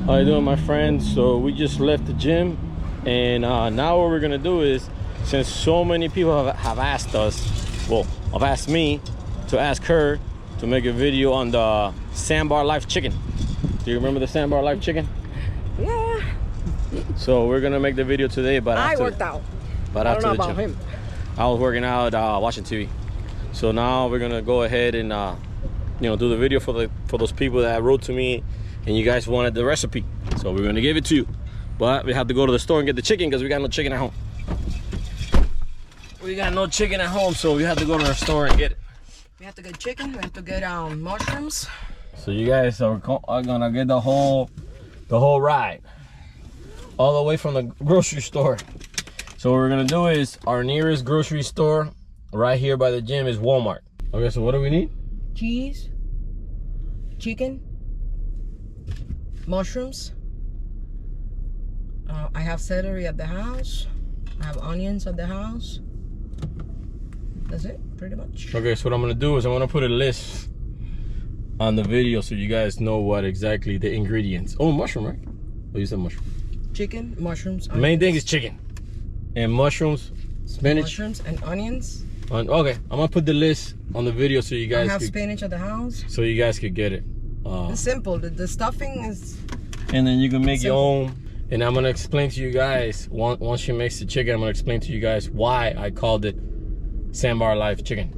How you doing, my friends? So we just left the gym, and now what we're gonna do is, since so many people have asked us, well, have asked me to ask her to make a video on the sandbar live chicken. Do you remember the sandbar live chicken? Yeah. So we're gonna make the video today, but I worked out. But I after don't know the about gym. him. I was working out, watching TV. So now we're gonna go ahead and you know, do the video for those people that wrote to me, and you guys wanted the recipe. So we're gonna give it to you, but we have to go to the store and get the chicken because we got no chicken at home. We got no chicken at home, so we have to go to the store and get it. We have to get chicken. We have to get mushrooms. So you guys are gonna get the whole ride, all the way from the grocery store. So what we're gonna do is, our nearest grocery store right here by the gym is Walmart. Okay, so what do we need? Cheese, chicken, mushrooms. I have celery at the house. I have onions at the house. That's it, pretty much. Okay, so what I'm gonna do is I'm gonna put a list on the video so you guys know what exactly the ingredients. Oh, mushroom, right? Oh, you said mushroom. Chicken, mushrooms, onions. The main thing is chicken and mushrooms, spinach. Mushrooms and onions. Okay, I'm gonna put the list on the video so you guys I have spinach at the house. So you guys could get it. It's simple. The stuffing is. And then you can make simple. your own. And I'm gonna explain to you guys, once she makes the chicken, I'm gonna explain to you guys why I called it sandbar live chicken.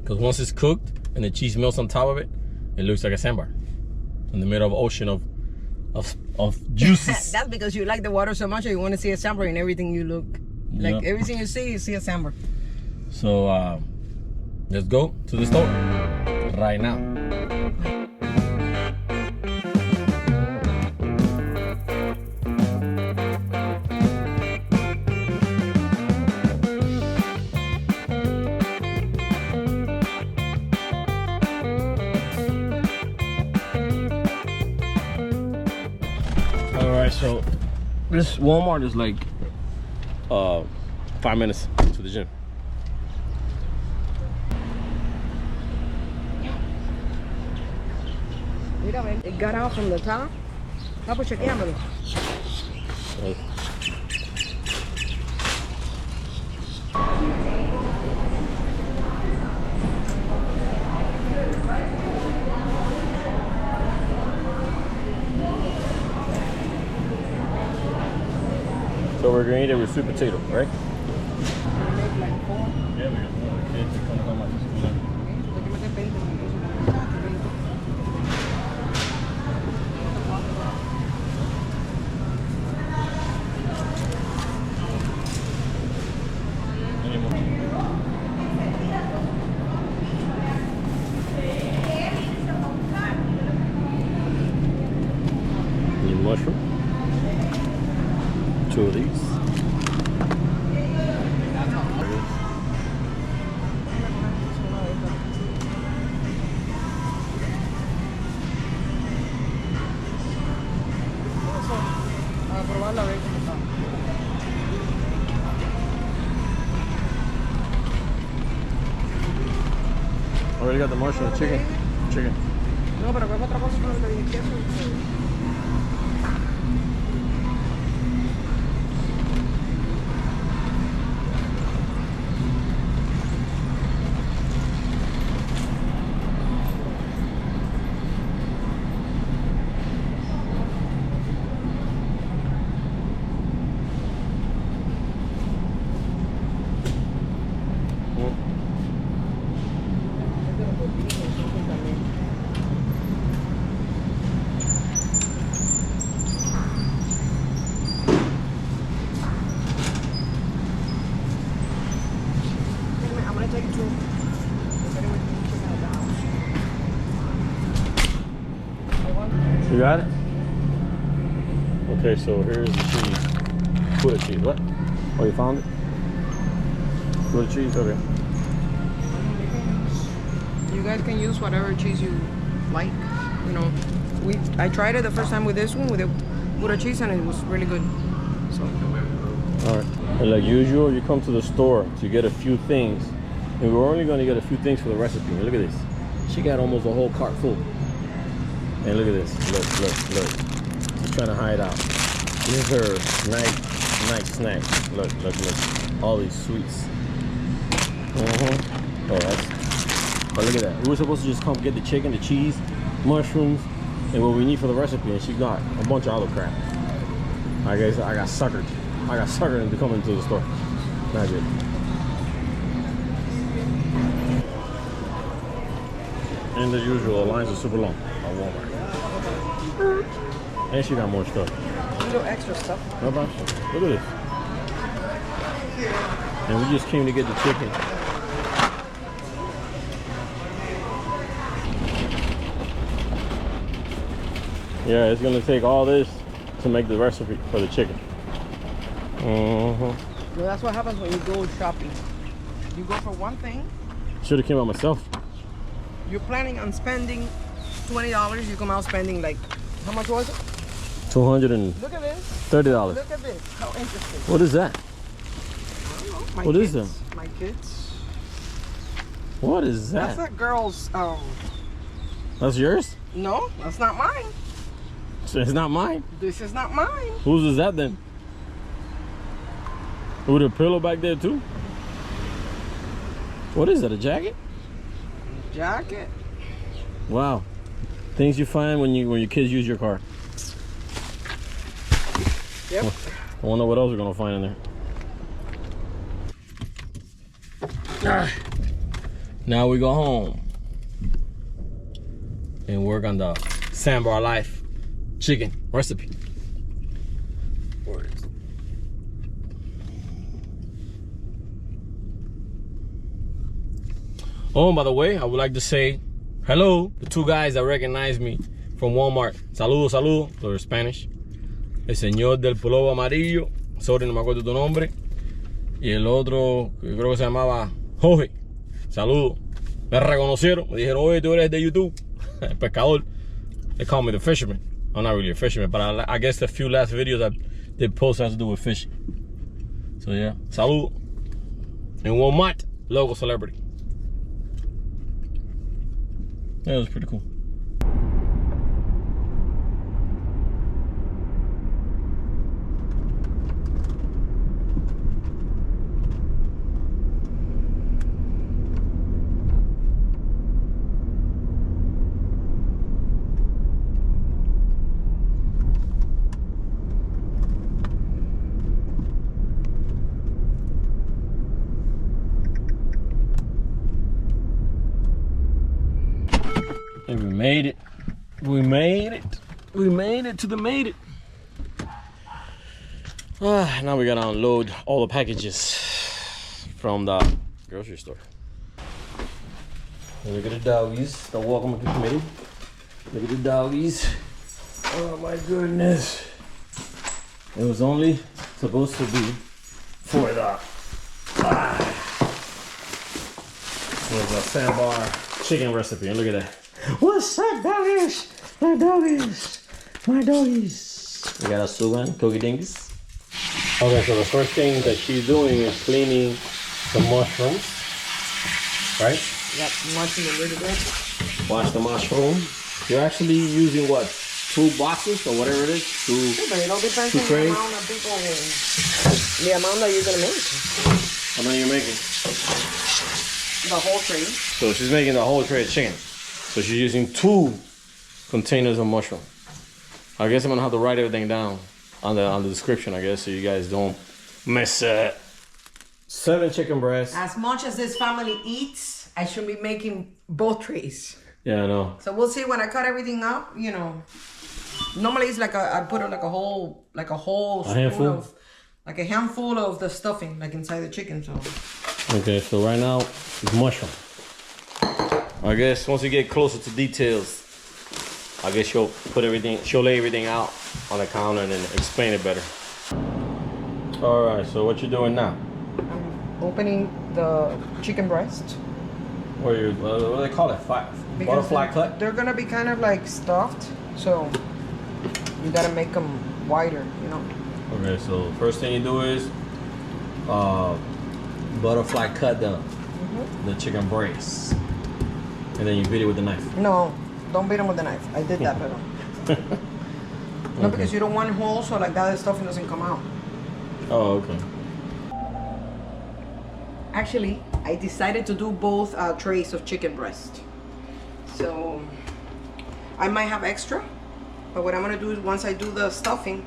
Because once it's cooked and the cheese melts on top of it, it looks like a sandbar in the middle of an ocean of juices. That's because you like the water so much, or you want to see a sandbar in everything you look. Like Yep. everything you see a sandbar. So let's go to the store right now. Alright, so this Walmart is like 5 minutes to the gym. It got out from the top. Papo, chequeámelo. So we're gonna eat it with sweet potato, right? Make like 4. Yeah, we got 4 kids to come like this. Need mushroom. 2 of these. Already got the mushroom, the chicken. No, pero ¿qué otra cosa que le dije? I'm gonna take 2. You got it? Okay, so here's the cheese. Gouda cheese, what? Oh, you found it? Gouda cheese, okay. You guys can use whatever cheese you like. You know, I tried it the first time with this one, with the Gouda cheese, and it was really good. So. All right. And like usual, you come to the store to get a few things, and we're only going to get a few things for the recipe. And look at this. She got almost a whole cart full. And look at this. Look. trying to hide out. These are nice snacks. Look. All these sweets. Oh, but look at that. We were supposed to just come get the chicken, the cheese, mushrooms, and what we need for the recipe, and she got a bunch of other crap. I guess I got suckered. Into coming to the store. Not good. And as usual, the lines are super long at Walmart. And she got more stuff. A little extra stuff. How about you? Look at this. And we just came to get the chicken. Yeah, it's gonna take all this to make the recipe for the chicken. Well, that's what happens when you go shopping. You go for one thing. Should have came out myself. You're planning on spending $20. You come out spending like, how much was it? $230. Look at this. Look at this. How interesting. What is that? I don't know. My What kids, is that? My kids. What is that? That's a girl's. That's yours? No, that's not mine. So it's not mine. This is not mine. Whose is that then? With a pillow back there too? What is that? A jacket? Jacket. Wow. Things you find when your kids use your car. Yep. I wonder what else we're gonna find in there. Now we go home and work on the Sandbar Life chicken recipe. Oh, by the way, I would like to say hello. The two guys that recognize me from Walmart. Saludo, they're Spanish. El señor del pullover amarillo. Sorry, no me acuerdo tu nombre. Y el otro, que creo que se llamaba Jorge. Saludo. Me reconocieron. Me dijeron, oye, tú eres de YouTube. El pescador. They call me the fisherman. I'm not really a fisherman, but I guess the few last videos I did post has to do with fishing. So yeah, saludo. And Walmart, local celebrity. Yeah, it was pretty cool. And we made it. We made it. We made it to the made it. Now we gotta unload all the packages from the grocery store. And look at the doggies. The welcome committee. Look at the doggies. Oh my goodness. It was only supposed to be for the sandbar chicken recipe. And look at that. What's up, doggies? My doggies. My doggies. We got a Sugan, cookie dinkies. Okay, so the first thing that she's doing is cleaning the mushrooms. Right? Yep, washing a little bit. Wash the mushroom. You're actually using what? 2 boxes or whatever it is? Yeah, but it all depends on the amount of people and the amount that you're gonna make. How many are you making? The whole tray. So she's making the whole tray of chicken. So she's using 2 containers of mushroom. I guess I'm gonna have to write everything down on the description, I guess, so you guys don't miss it. 7 chicken breasts. As much as this family eats, I should be making both trays. Yeah, I know. So we'll see when I cut everything up, you know. Normally it's like I put like a whole spoon of, like a handful of the stuffing, like inside the chicken, so. Okay, so right now it's mushroom. I guess once you get closer to details, I guess she'll lay everything out on the counter and then explain it better. All right, so what you doing now? I'm opening the chicken breast. What do they call it? Butterfly cut? They're gonna be kind of like stuffed, so you gotta make them wider, you know. Okay, so first thing you do is butterfly cut the chicken breast. And then you beat it with the knife. No, don't beat them with the knife. I did that, but. No, because you don't want holes, so like that stuffing doesn't come out. Oh, okay. Actually, I decided to do both trays of chicken breast. So I might have extra, but what I'm gonna do is once I do the stuffing,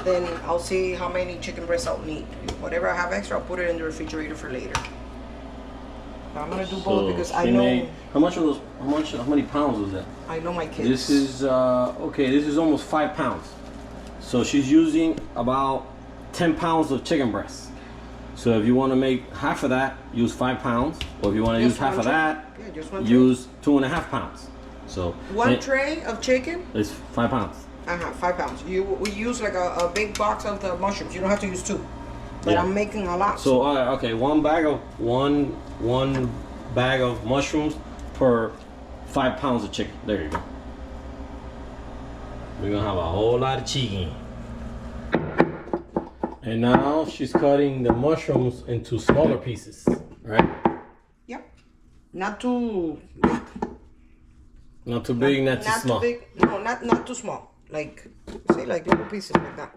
then I'll see how many chicken breasts I'll need. Whatever I have extra, I'll put it in the refrigerator for later. But I'm gonna do both because I know. How much of those? How many pounds was that? I know my kids. This is okay. This is almost 5 pounds. So she's using about 10 pounds of chicken breast. So if you want to make half of that, use 5 pounds. Or if you want to use half of that, use 2.5 pounds. So one tray of chicken is 5 pounds. 5 pounds. We use like a big box of the mushrooms. You don't have to use 2. But yeah. I'm making a lot. So okay, one bag of mushrooms per 5 pounds of chicken. There you go. We're gonna have a whole lot of chicken. And now she's cutting the mushrooms into smaller pieces, right? Yep. Not too big. Not too big, not too small. Too big. No, not too small. Like, say, like little pieces like that.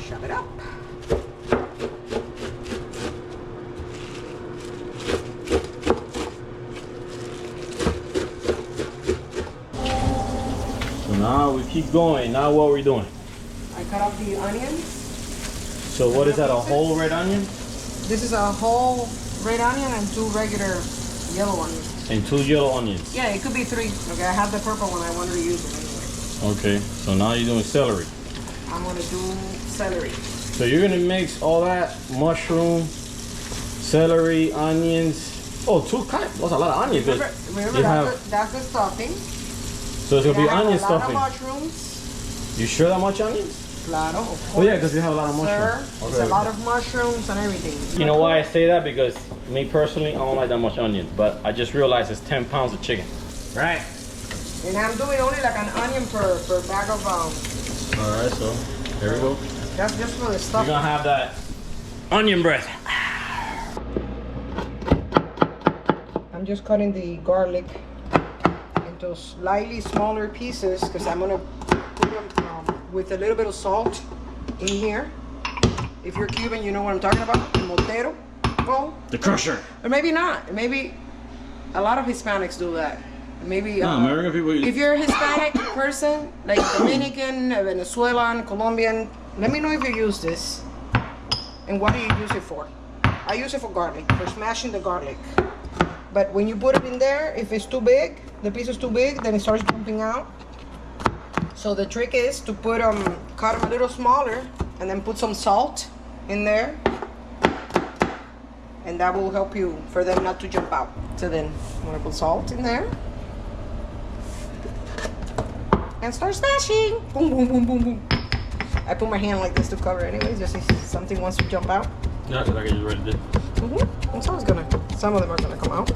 Shove it up. So now we keep going. Now what are we doing? I cut up the onions. So what is that, a whole red onion? This is a whole red onion and 2 regular yellow onions. And 2 yellow onions? Yeah, it could be 3. Okay, I have the purple one. I wanted to use it anyway. Okay, so now you're doing celery. I'm going to do celery. So you're going to mix all that mushroom, celery, onions. Oh, 2 kinds. That's a lot of onions. Remember that's the stuffing. So it's going to be onion stuffing. A lot of mushrooms. You sure that much onions? Claro, of course. Oh yeah, because you have a lot of mushrooms. Sir, it's a lot of mushrooms and everything. You know why I say that? Because me personally, I don't like that much onions, but I just realized it's 10 pounds of chicken. Right. And I'm doing only like an onion per bag of Alright, so here we go. That's just for the stuff. You're gonna have that onion breath. I'm just cutting the garlic into slightly smaller pieces because I'm gonna put them with a little bit of salt in here. If you're Cuban, you know what I'm talking about. The motero. Well, the crusher. Or maybe not. Maybe a lot of Hispanics do that. Maybe American people. If you're a Hispanic person, like Dominican, Venezuelan, Colombian, let me know if you use this. And what do you use it for? I use it for garlic, for smashing the garlic. But when you put it in there, if it's too big, the piece is too big, then it starts jumping out. So the trick is to put cut them a little smaller and then put some salt in there, and that will help you for them not to jump out. So then I'm gonna put salt in there and start smashing. Boom, boom, boom, boom, boom. I put my hand like this to cover anyways, just in case something wants to jump out. Yeah, like I just already did. And so it's gonna, some of them are gonna come out.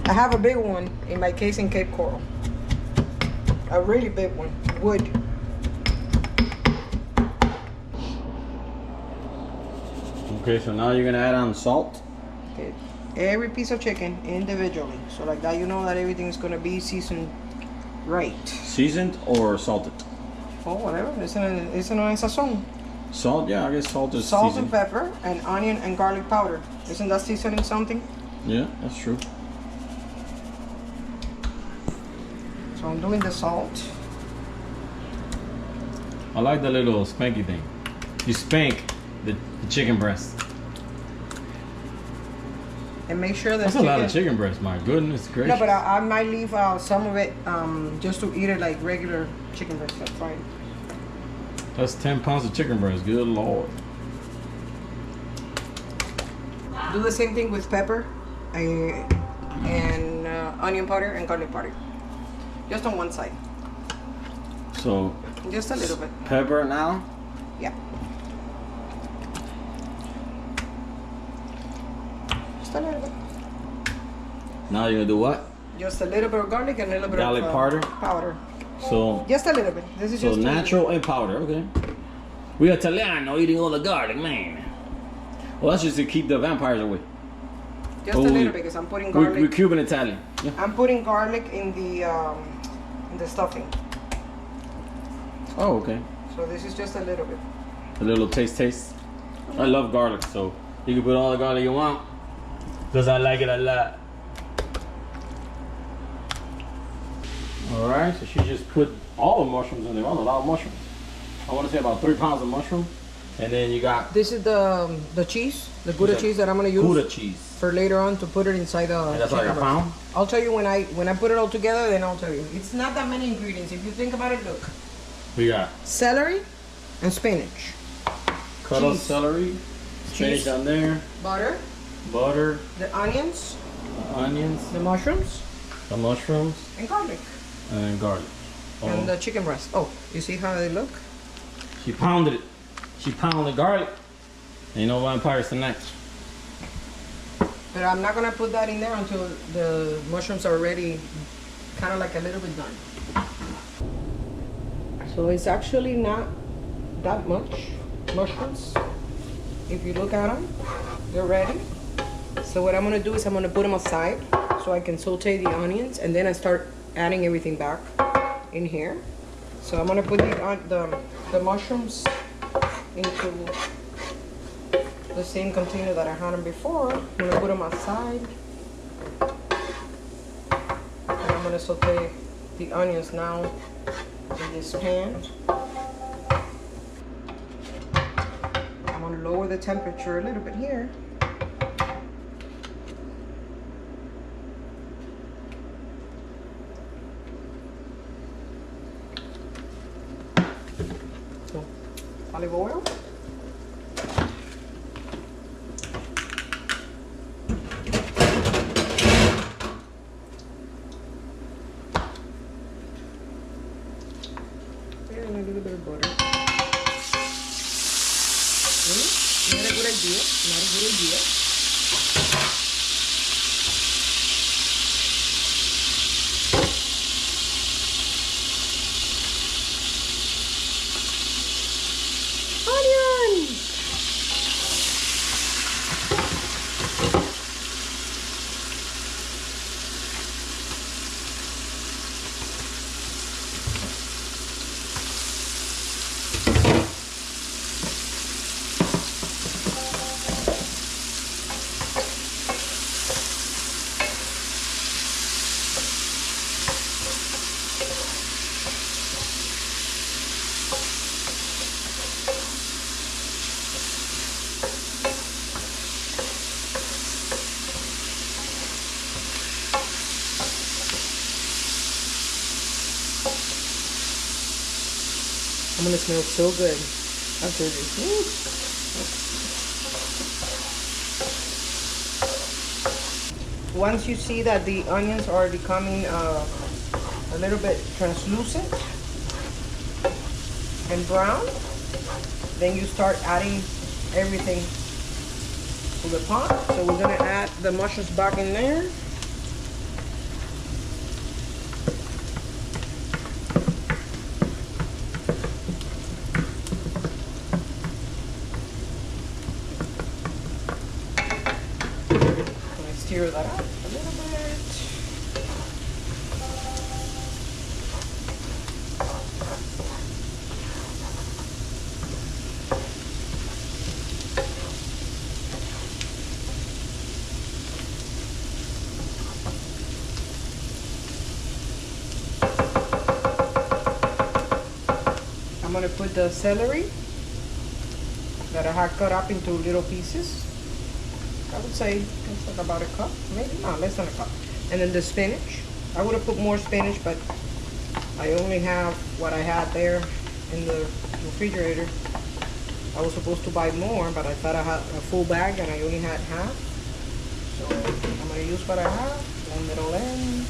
I have a big one in my case in Cape Coral. A really big one, wood. Okay, so now you're gonna add on salt. Okay, every piece of chicken individually. So like that, you know that everything is gonna be seasoned right. Seasoned or salted? Oh, whatever. It's in a sazon. Salt, yeah, I guess salt is salt seasoned. And pepper and onion and garlic powder. Isn't that seasoning something? Yeah, that's true. So I'm doing the salt. I like the little spanky thing. You spank the chicken breast. And make sure that that's a lot of chicken breast, my goodness gracious. No, but I might leave some of it just to eat it like regular chicken breast. That's fine. That's 10 pounds of chicken breast, good lord. Do the same thing with pepper and onion powder and garlic powder. Just on one side. So just a little bit. Pepper now? Yeah. Just a little bit. Now you're gonna do what? Just a little bit of garlic and a little bit garlic of powder. So just a little bit. This is so just natural and powder. Okay. We Italiano eating all the garlic, man. Well, that's just to keep the vampires away. Just a little bit, because I'm putting garlic. We're Cuban Italian. Yeah. I'm putting garlic in the stuffing. Oh, okay. So this is just a little bit. A little taste. I love garlic, so you can put all the garlic you want. Because I like it a lot. Alright, so she just put all the mushrooms in there. Oh, a lot of mushrooms. I want to say about 3 pounds of mushroom. And then you got... This is the cheese, the gouda cheese that I'm going to use. Gouda cheese. For later on to put it inside the... And that's like a pound? I'll tell you when I put it all together, then I'll tell you. It's not that many ingredients. If you think about it, look. We got... Celery and spinach. Cut up celery. Spinach Cheese. down there. Butter. Butter. The onions. The mushrooms. The mushrooms. And garlic. And garlic. And the chicken breast. Oh, you see how they look? She pounded it. She pounded garlic. Ain't no vampires tonight. But I'm not gonna put that in there until the mushrooms are already kind of like a little bit done. So it's actually not that much mushrooms. If you look at them, they're ready. So what I'm gonna do is I'm gonna put them aside so I can saute the onions, and then I start adding everything back in here. So I'm gonna put the mushrooms into the same container that I had them before. I'm gonna put them aside, and I'm gonna saute the onions now in this pan. I'm gonna lower the temperature a little bit here. So, olive oil. And a little bit of butter. Not a good idea. Not a good idea. Onions. I'm gonna smell so good after this. Once you see that the onions are becoming a little bit translucent and brown, then you start adding everything to the pot. So we're gonna add the mushrooms back in there. Stir that up a little bit. I'm going to put the celery that I had cut up into little pieces. I would say it's like about a cup, maybe not, less than a cup. And then the spinach. I would have put more spinach, but I only have what I had there in the refrigerator. I was supposed to buy more, but I thought I had a full bag and I only had half. So I'm gonna use what I have, blend it all in.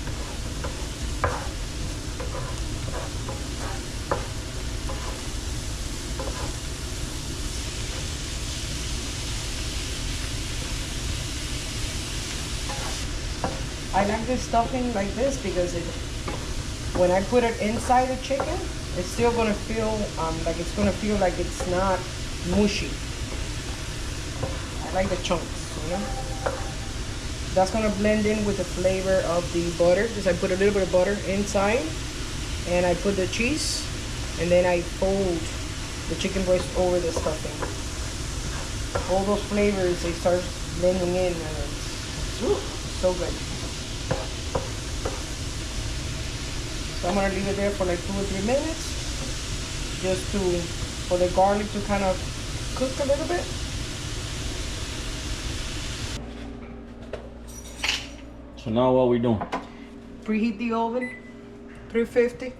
I like this stuffing like this because when I put it inside the chicken, it's still gonna feel like it's not mushy. I I like the chunks, you know. That's gonna blend in with the flavor of the butter because I put a little bit of butter inside, and I put the cheese, and then I fold the chicken breast over the stuffing. All those flavors, they start blending in, and it's so good. So I'm gonna leave it there for like 2 or 3 minutes, just for the garlic to kind of cook a little bit. So now what we doing? Preheat the oven, 350.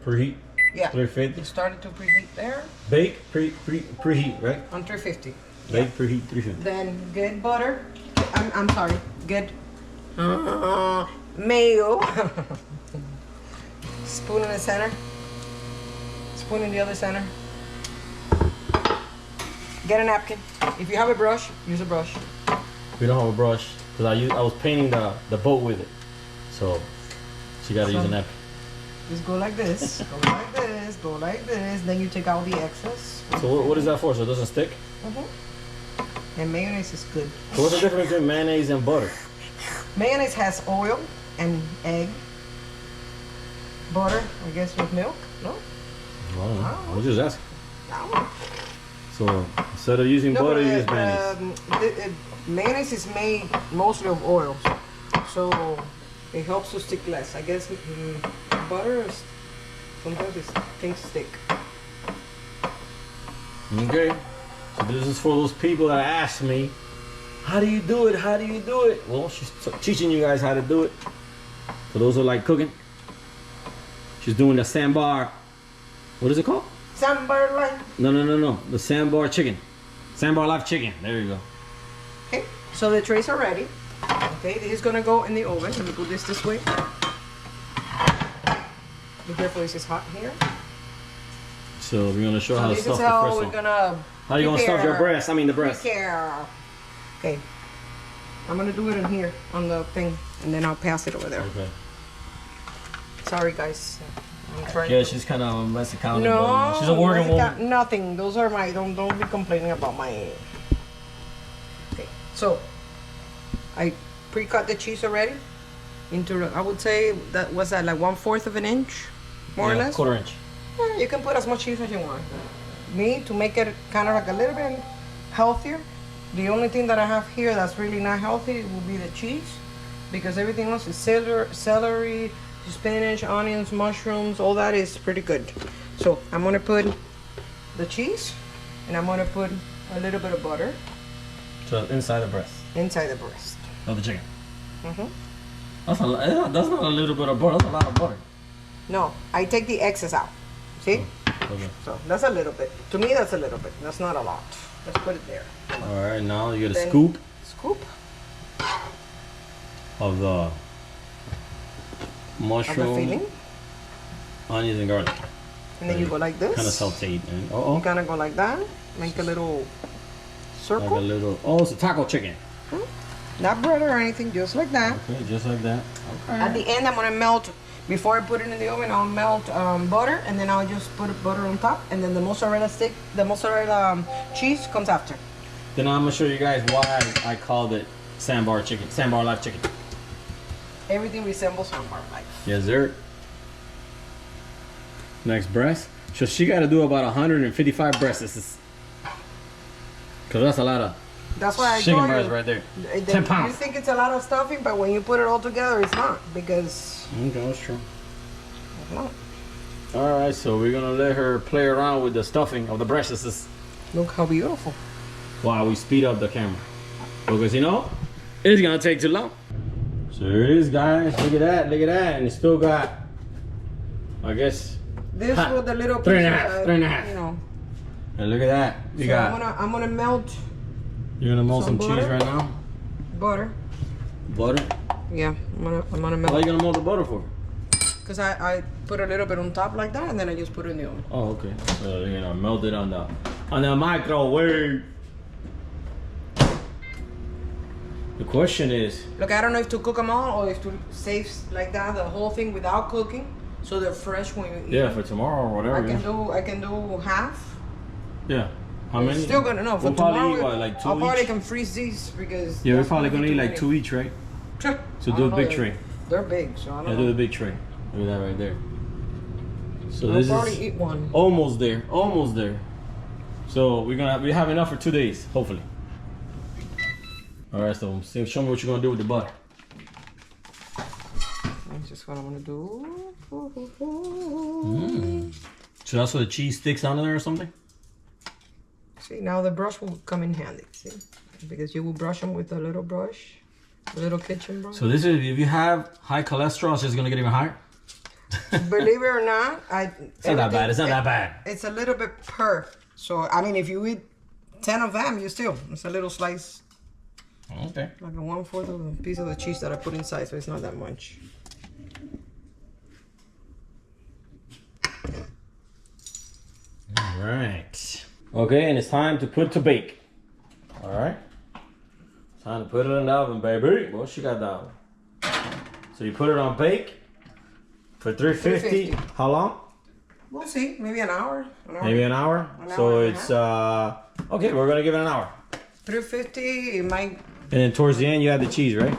Preheat? Yeah. 350? It started to preheat there. Bake, preheat, right? On 350. Bake, preheat, 350. Then get butter. I'm sorry. Get mayo. Spoon in the center. Spoon in the other center. Get a napkin. If you have a brush, use a brush. We don't have a brush because I was painting the boat with it, so she got to use a napkin. Just go like this. Go like this. Go like this. Then you take out the excess. So what is that for? So it doesn't stick? And mayonnaise is good. So what's the difference between mayonnaise and butter? Mayonnaise has oil and egg. Butter, I guess, with milk. No? I don't know. I was just asking. No. So instead of using butter, you use mayonnaise. Mayonnaise is made mostly of oil, so it helps to stick less. I guess butter, sometimes things stick. Okay. So this is for those people that ask me, how do you do it? How do you do it? Well, she's teaching you guys how to do it. For those who like cooking. She's doing the sandbar. What is it called? Sandbar life. No. The sandbar chicken. Sandbar life chicken. There you go. Okay, so the trays are ready. Okay, this is gonna go in the oven. Let me put this way. Be careful, this is hot here. So we're gonna show how to this stuff is how the we're first one. gonna. How you gonna stuff your breast? I mean the breast. Okay, I'm gonna do it in here on the thing, and then I'll pass it over there. Okay. Sorry, guys. I'm trying. Yeah, she's kind of Mexican. No, She's a working woman. Nothing. Those are my. Don't be complaining about my. Okay, so I pre-cut the cheese already into. I would say that was like 1/4 of an inch, more or less. 1/4 inch. Yeah, you can put as much cheese as you want. Me, to make it kind of like a little bit healthier, the only thing that I have here that's really not healthy will be the cheese, because everything else is celery, spinach, onions, mushrooms, all that is pretty good. So I'm gonna put the cheese, and I'm gonna put a little bit of butter. So inside the breast. Inside the breast. Of the chicken. That's not a little bit of butter. That's a lot of butter. No, I take the excess out. See? Okay. So that's a little bit. To me, that's a little bit. That's not a lot. Let's put it there. All right, now you get a Then scoop Scoop of the mushroom, filling, onions, and garlic. and then you go like this. Kind of sauteed. And, You kind of go like that. Make a little circle. like a little. Oh, it's a taco chicken. Not bread or anything, just like that. Okay, just like that. Okay. At the end, I'm gonna melt. Before I put it in the oven, I'll melt butter, and then I'll just put butter on top, and then the mozzarella cheese comes after. Then I'm gonna show you guys why I called it sandbar chicken, sandbar life chicken. Everything resembles sandbar life. Yes, sir. Next breast. So she got to do about 155 breasts. Cause that's a lot of That's why I chicken told breast you, right there. 10 pounds. You think it's a lot of stuffing, but when you put it all together, it's not, because Okay, that's true. it's not. All right, so we're gonna let her play around with the stuffing of the breasts Look how beautiful. while we speed up the camera, because you know it's gonna take too long. So there it is, guys. Look at that, and it's still got, I guess, This was the little 3.5, 3.5. You know. And look at that. You So got. I'm gonna melt You're gonna melt some cheese butter. right now. butter. Butter. Yeah, I'm gonna Why are melt. you gonna melt the butter for? Because I put a little bit on top like that, and then I just put it in the oven. Oh, okay. So you're gonna melt it on the microwave. The question is, Look, I don't know if to cook them all or if to save like that the whole thing without cooking, so they're fresh when you eat. yeah, for tomorrow or whatever. I can do half. Yeah. How many? Still gonna know. For we'll probably tomorrow, eat what, like 2 I'll probably each? can freeze these because. Yeah, we're probably gonna eat like 2 each, right? So do a big tray. They're big, so I don't know. Yeah, do the big tray. Look at that right there. So I'll this probably is eat one. almost there, almost there. So we have enough for 2 days, hopefully. All right, so show me what you're gonna do with the butter. That's just what I'm gonna do. So that's where the cheese sticks on there or something? See, now the brush will come in handy, see? Because you will brush them with a little brush, a little kitchen brush. So this is, if you have high cholesterol, it's just gonna get even higher? Believe it or not, it's not that bad, it's not that bad. It's a little bit per. So, I mean, if you eat 10 of them, it's a little slice. Okay. Like a 1/4 of a piece of the cheese that I put inside, so it's not that much. All right. Okay, and it's time to put to bake. All right. Time to put it in the oven, baby. What you got that one? So you put it on bake for 350. How long? We'll see. Maybe an hour. Maybe an hour. So it's okay. We're gonna give it an hour. 350. It might. And then towards the end, you add the cheese, right?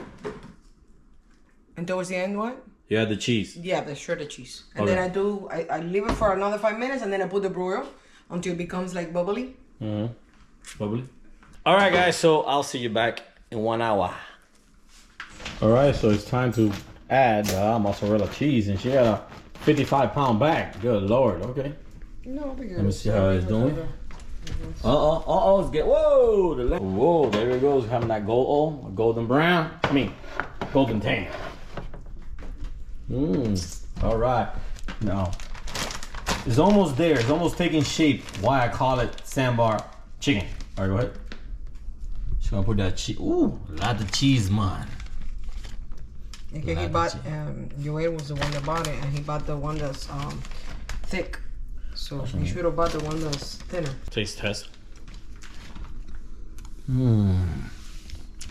And towards the end, what? You add the cheese. Yeah, the shredded cheese. And then I leave it for another 5 minutes, and then I put the broil until it becomes like bubbly. Bubbly. All right, guys. So I'll see you back in 1 hour. All right. So it's time to add mozzarella cheese, and she got a 55-pound bag. Good Lord. Okay. No, because let me see how it's doing. It's get whoa, there it goes, having that golden brown. I mean, golden tan. All right. Now, it's almost there. It's almost taking shape. Why I call it sandbar chicken. All right, go ahead. Just gonna put that cheese. Ooh, a lot of cheese, man. Okay, he bought. Joel was the one that bought it, and he bought the one that's thick. So you should have bought the one that's thinner. Taste test.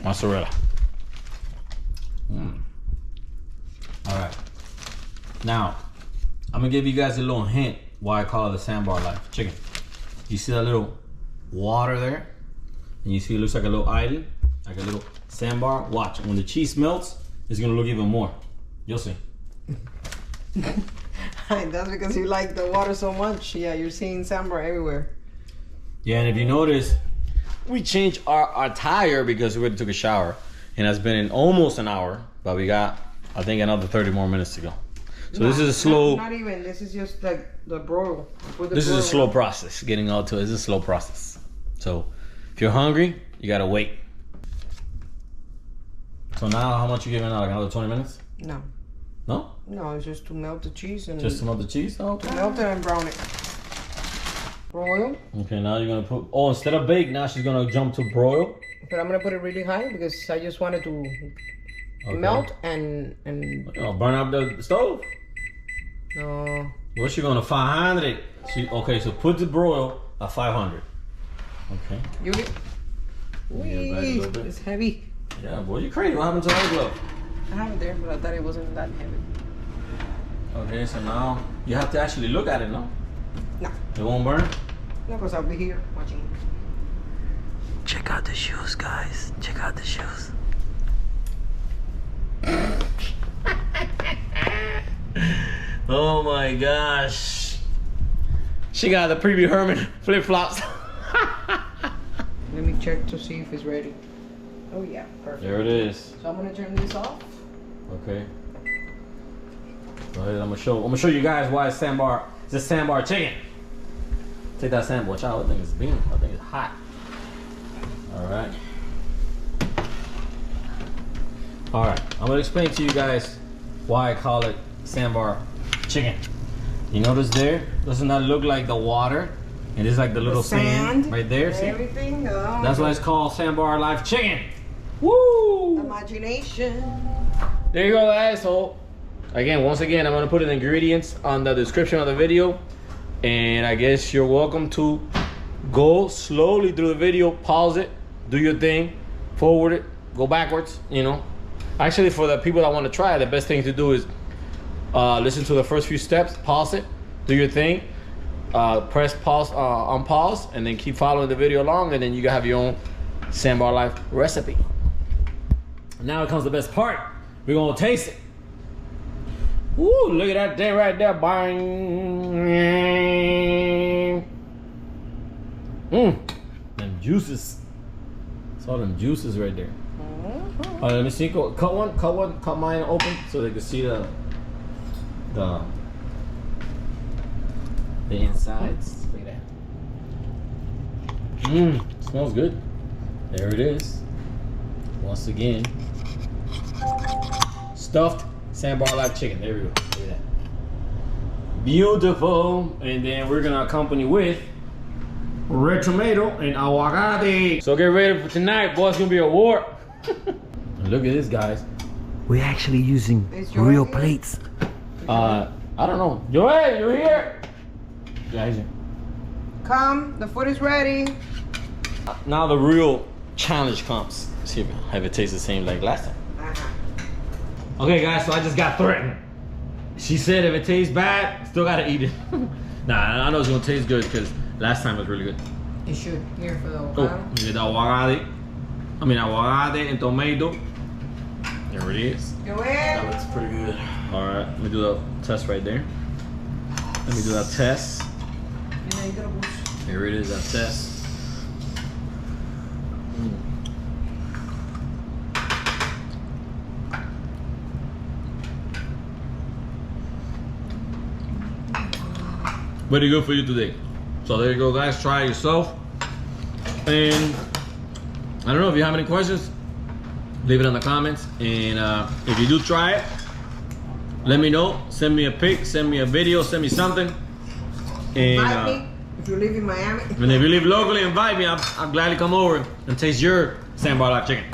Mozzarella. All right. Now, I'm gonna give you guys a little hint why I call it the sandbar life chicken. You see that little water there? And you see it looks like a little island, like a little sandbar. Watch, when the cheese melts, it's gonna look even more. You'll see. That's because you like the water so much. Yeah, you're seeing sandbar everywhere. Yeah, and if you notice, we changed our tire because we already took a shower. And it's been in almost an hour, but we got, I think, another 30 more minutes to go. So this is a slow... Not even, this is just like the broil. This is a slow process, getting all to it. This is a slow process. So if you're hungry, you gotta wait. So now, how much you giving out? Like another 20 minutes? No. No? No, it's just to melt the cheese and... Just to melt the cheese? Oh, okay. To melt it and brown it. Broil. Okay, now you're gonna put... Oh, instead of bake, now she's gonna jump to broil. But I'm gonna put it really high because I just wanted to melt and... Oh, burn up the stove? No. What's she gonna 500? Okay, so put the broil at 500. Okay. You get... Wee, it's heavy. Yeah, boy, you crazy. What happened to our glove? I have it there, but I thought it wasn't that heavy. Okay, so now you have to actually look at it, no? No. It won't burn? No, because I'll be here watching. Check out the shoes, guys. Check out the shoes. Oh my gosh. She got the Preview Herman flip-flops. Let me check to see if it's ready. Oh yeah, perfect. There it is. So I'm gonna turn this off. Okay. Go ahead. I'm gonna show you guys why it's sandbar. It's a sandbar chicken. Take that sandwich out. I think it's bean. I think it's hot. All right. All right. I'm gonna explain to you guys why I call it sandbar chicken. You notice there? Doesn't that look like the water? And it's like the little sand right there. See? Everything. That's why it's called sandbar life chicken. Woo! Imagination. There you go, guys. So once again, I'm gonna put the ingredients on the description of the video, and I guess you're welcome to go slowly through the video, pause it, do your thing, forward it, go backwards. You know, actually, for the people that want to try it, the best thing to do is listen to the first few steps, pause it, do your thing, press pause on pause, and then keep following the video along, and then you have your own Sandbar Life recipe. Now comes the best part. We're gonna taste it. Woo, look at that thing right there. Bang. Them juices. It's all them juices right there. Let me see. Cut mine open so they can see the insides. Look at that. Smells good. There it is. Once again, stuffed Sandbar Life chicken. There we go. Look at that. Beautiful. And then we're gonna accompany with red tomato and aguacate. So get ready for tonight, boy. It's gonna be a war. Look at this, guys. We're actually using real plates. I don't know. Joel, you here? Guys. Come, the food is ready. Now the real challenge comes. See if it tastes the same like last time. Okay, guys, so I just got threatened. She said if it tastes bad, still gotta eat it. Nah, I know it's gonna taste good because last time it was really good. You should. Here for the Get the aguacate. Aguacate and tomato. There it is. Joel. That looks pretty good. All right, let me do the test right there. Let me do that test. Here it is, that test. Very good for you today. So there you go, guys. Try it yourself. And I don't know if you have any questions, leave it in the comments. And if you do try it, let me know. Send me a pic, send me a video, send me something. And Invite me if you live in Miami. And if you live locally, invite me. I'll gladly come over and taste your Sandbar Life chicken.